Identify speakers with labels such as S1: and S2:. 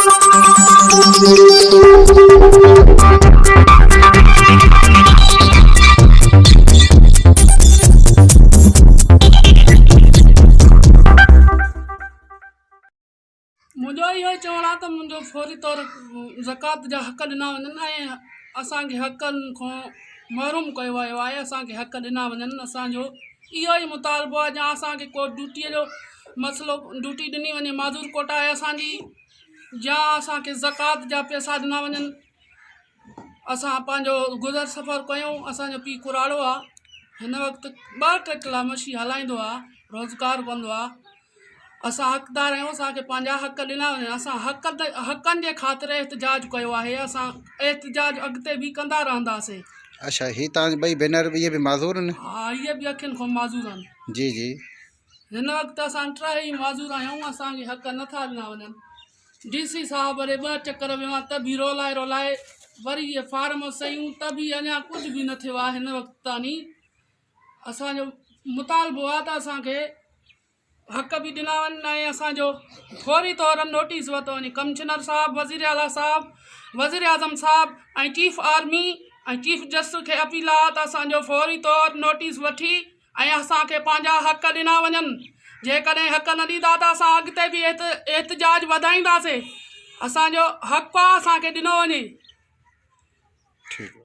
S1: मुझो इहो चवणु आहे त मुंहिंजो फौरी तौर ज़कात जा हक़ ॾिना वञनि ऐं असांखे हक़नि खां महरूम कयो वियो आहे। असांखे हक़ ॾिना वञनि। असांजो इहो ई मुतालबो आहे। या असांखे को ड्यूटीअ जो मसइलो ड्यूटी ॾिनी वञे, माज़ूर कोटा आहे असांजी, या असांखे ज़कात जा पैसा ॾिना वञनि। असां पंहिंजो गुज़र सफ़र कयूं। असांजो पीउ कुराड़ो आहे, हिन वक़्तु 2-3 किला मछी हलाईंदो आहे, रोज़गारु कंदो आहे। असां हक़दार आहियूं, असांखे पंहिंजा हक़ ॾिना वञनि। असां हक़नि जे ख़ातिर एहतिजाज कयो आहे। असां एहतिजाज अॻिते बि कंदा रहंदासीं।
S2: अच्छा, ही तव्हां ॿई भेनर इहे बि माज़ूर आहिनि?
S1: हा, इहे बि अखियुनि खां माज़ूर आहिनि।
S2: जी जी।
S1: हिन वक़्तु असां 3 ई माज़ूर आहियूं। असांखे हक़ नथा ॾिना वञनि। DC साहब वरी 2 चकर वियो आहे, त बि रोलाए वरी इहे फार्म सयूं, त बि अञा कुझु बि न थियो आहे। हिन वक़्तु ताईं असांजो मुतालबो आहे त असांखे हक़ बि ॾिना वञनि ऐं असांजो फौरी तौर नोटिस वरितो वञे। कमिश्नर साहब, वज़ीर आला साहब, वज़ीर आज़म साहब ऐं चीफ आर्मी ऐं चीफ जस्टिस खे अपील आहे त असांजो फौरी तौर नोटिस वठी ऐं असांखे पंहिंजा हक़ ॾिना वञनि। जेकॾहिं हक़ न ॾींदा त असां अॻिते बि एहतिजाज वधाईंदासीं। असांजो हक़ आहे, असांखे ॾिनो वञे।